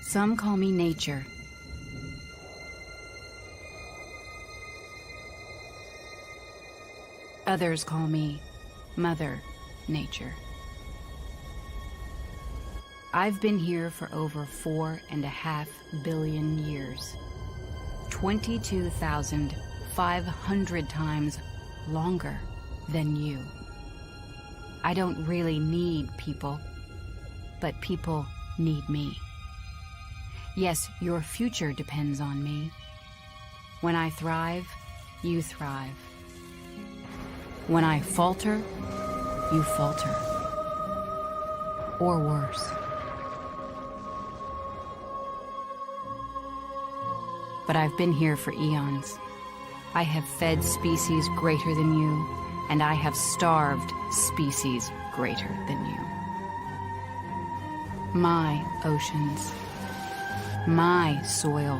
Some call me nature. Others call me Mother Nature. I've been here for over 4.5 billion years. 22,500 times longer than you. I don't really need people, but people need me. Yes, your future depends on me. When I thrive, you thrive. When I falter, you falter. Or worse. But I've been here for eons. I have fed species greater than you, and I have starved species greater than you. My oceans, my soil,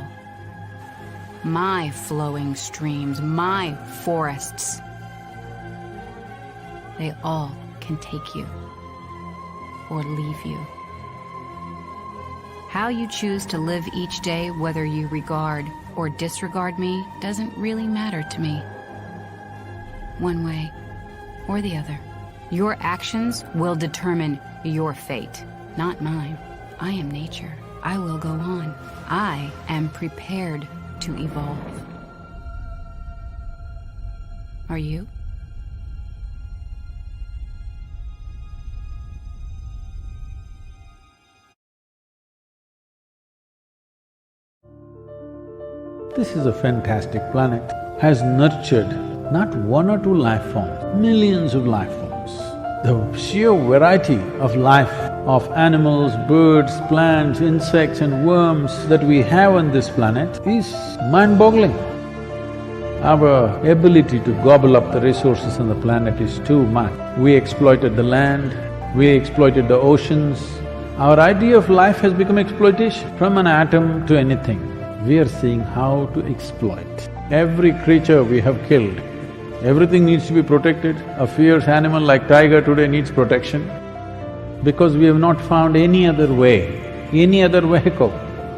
my flowing streams, my forests, they all can take you or leave you. How you choose to live each day, whether you regard or disregard me, doesn't really matter to me. One way or the other. Your actions will determine your fate, not mine. I am nature. I will go on. I am prepared to evolve. Are you? This is a fantastic planet, has nurtured not one or two life forms, millions of life forms. The sheer variety of life, of animals, birds, plants, insects and worms that we have on this planet is mind-boggling. Our ability to gobble up the resources on the planet is too much. We exploited the land, we exploited the oceans. Our idea of life has become exploitation, from an atom to anything. We are seeing how to exploit. Every creature we have killed, everything needs to be protected. A fierce animal like tiger today needs protection because we have not found any other way, any other vehicle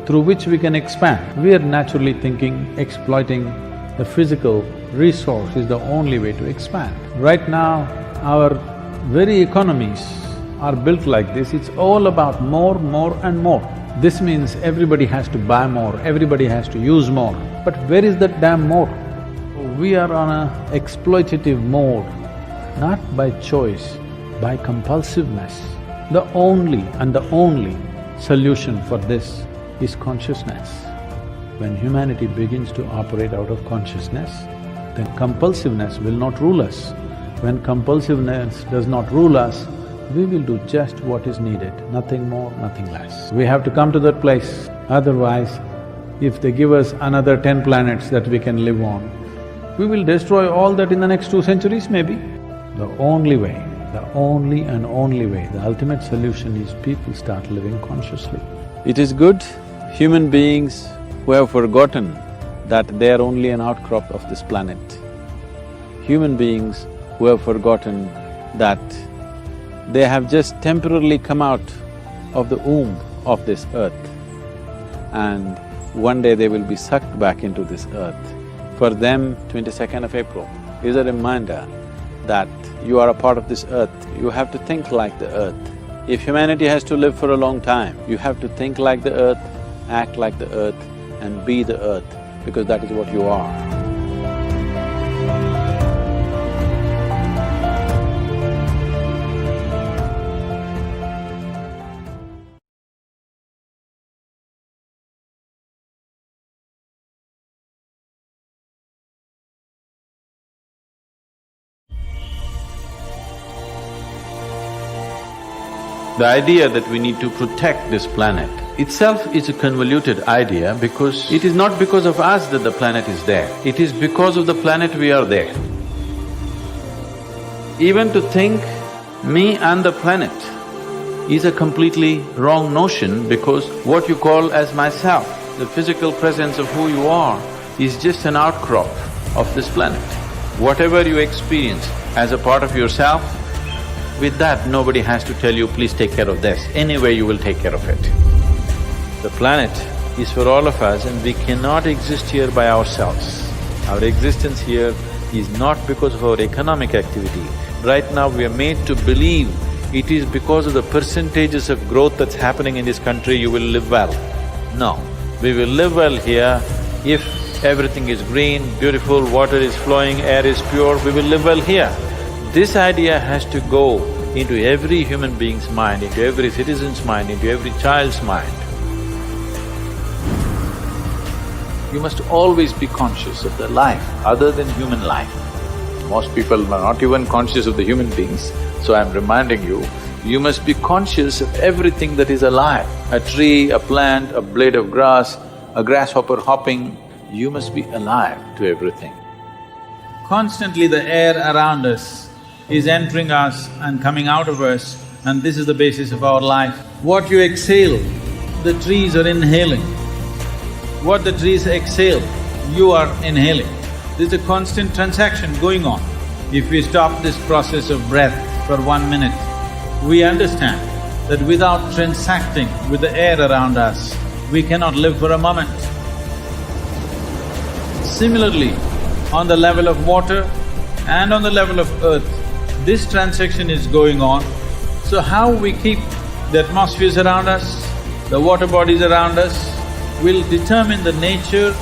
through which we can expand. We are naturally thinking exploiting the physical resource is the only way to expand. Right now, our very economies are built like this, it's all about more and more. This means everybody has to buy more, everybody has to use more. But where is that damn more? We are on a exploitative mode, not by choice, by compulsiveness. The only solution for this is consciousness. When humanity begins to operate out of consciousness, then compulsiveness will not rule us. When compulsiveness does not rule us, we will do just what is needed, nothing more, nothing less. We have to come to that place. Otherwise, if they give us another 10 planets that we can live on, we will destroy all that in the next 2 centuries maybe. The only way, the only and only way, the ultimate solution is people start living consciously. It is good human beings who have forgotten that they are only an outcrop of this planet. Human beings who have forgotten that they have just temporarily come out of the womb of this earth and one day they will be sucked back into this earth. For them, 22nd of April is a reminder that you are a part of this earth, you have to think like the earth. If humanity has to live for a long time, you have to think like the earth, act like the earth and be the earth, because that is what you are. The idea that we need to protect this planet itself is a convoluted idea because it is not because of us that the planet is there, it is because of the planet we are there. Even to think me and the planet is a completely wrong notion because what you call as myself, the physical presence of who you are, is just an outcrop of this planet. Whatever you experience as a part of yourself, with that, nobody has to tell you, please take care of this. Anyway, you will take care of it. The planet is for all of us and we cannot exist here by ourselves. Our existence here is not because of our economic activity. Right now we are made to believe it is because of the percentages of growth that's happening in this country you will live well. No, we will live well here if everything is green, beautiful, water is flowing, air is pure, we will live well here. This idea has to go into every human being's mind, into every citizen's mind, into every child's mind. You must always be conscious of the life other than human life. Most people are not even conscious of the human beings, so I'm reminding you, you must be conscious of everything that is alive. A tree, a plant, a blade of grass, a grasshopper hopping, you must be alive to everything. Constantly the air around us is entering us and coming out of us, and this is the basis of our life. What you exhale, the trees are inhaling. What the trees exhale, you are inhaling. There's a constant transaction going on. If we stop this process of breath for 1 minute, we understand that without transacting with the air around us, we cannot live for a moment. Similarly, on the level of water and on the level of earth, this transaction is going on. So how we keep the atmospheres around us, the water bodies around us, will determine the nature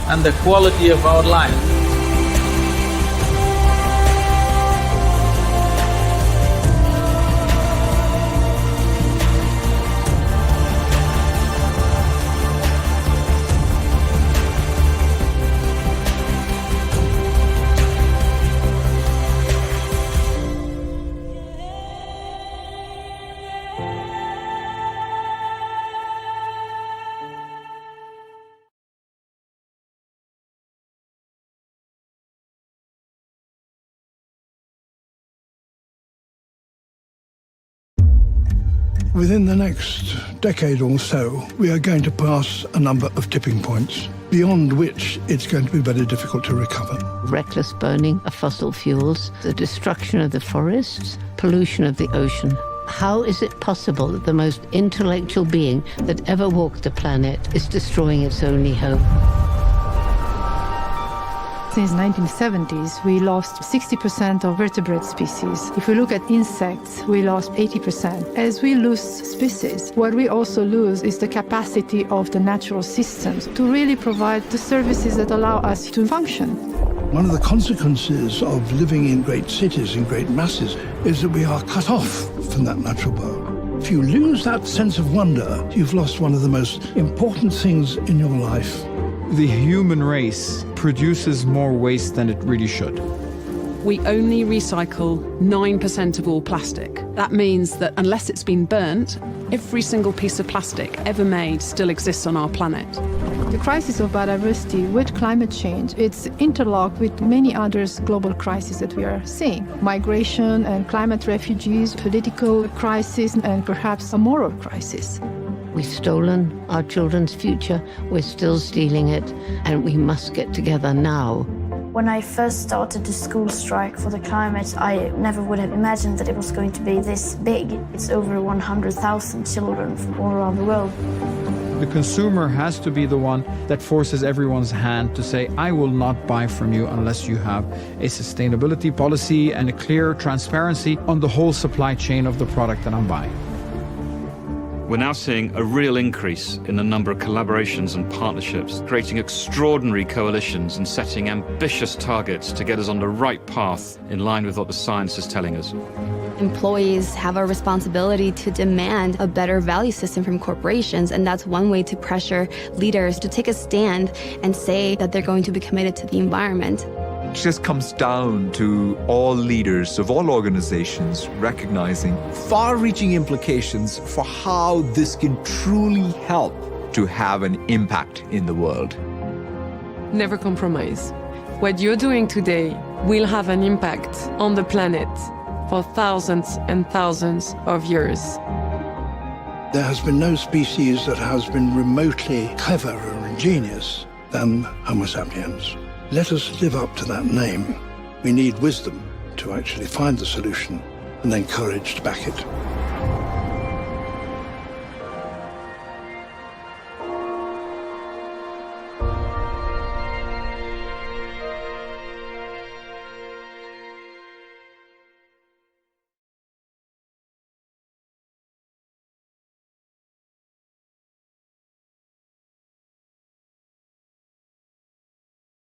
and the quality of our life. Within the next decade or so, we are going to pass a number of tipping points, beyond which it's going to be very difficult to recover. Reckless burning of fossil fuels, the destruction of the forests, pollution of the ocean. How is it possible that the most intellectual being that ever walked the planet is destroying its only hope? Since 1970s, we lost 60% of vertebrate species. If we look at insects, we lost 80%. As we lose species, what we also lose is the capacity of the natural systems to really provide the services that allow us to function. One of the consequences of living in great cities, in great masses, is that we are cut off from that natural world. If you lose that sense of wonder, you've lost one of the most important things in your life. The human race produces more waste than it really should. We only recycle 9% of all plastic. That means that unless it's been burnt, every single piece of plastic ever made still exists on our planet. The crisis of biodiversity with climate change, it's interlocked with many other global crises that we are seeing. Migration and climate refugees, political crisis, and perhaps a moral crisis. We've stolen our children's future, we're still stealing it, and we must get together now. When I first started the school strike for the climate, I never would have imagined that it was going to be this big. It's over 100,000 children from all around the world. The consumer has to be the one that forces everyone's hand to say, I will not buy from you unless you have a sustainability policy and a clear transparency on the whole supply chain of the product that I'm buying. We're now seeing a real increase in the number of collaborations and partnerships, creating extraordinary coalitions and setting ambitious targets to get us on the right path in line with what the science is telling us. Employees have a responsibility to demand a better value system from corporations, and that's one way to pressure leaders to take a stand and say that they're going to be committed to the environment. It just comes down to all leaders of all organizations recognizing far-reaching implications for how this can truly help to have an impact in the world. Never compromise. What you're doing today will have an impact on the planet for thousands and thousands of years. There has been no species that has been remotely clever or ingenious than Homo sapiens. Let us live up to that name. We need wisdom to actually find the solution, and then courage to back it.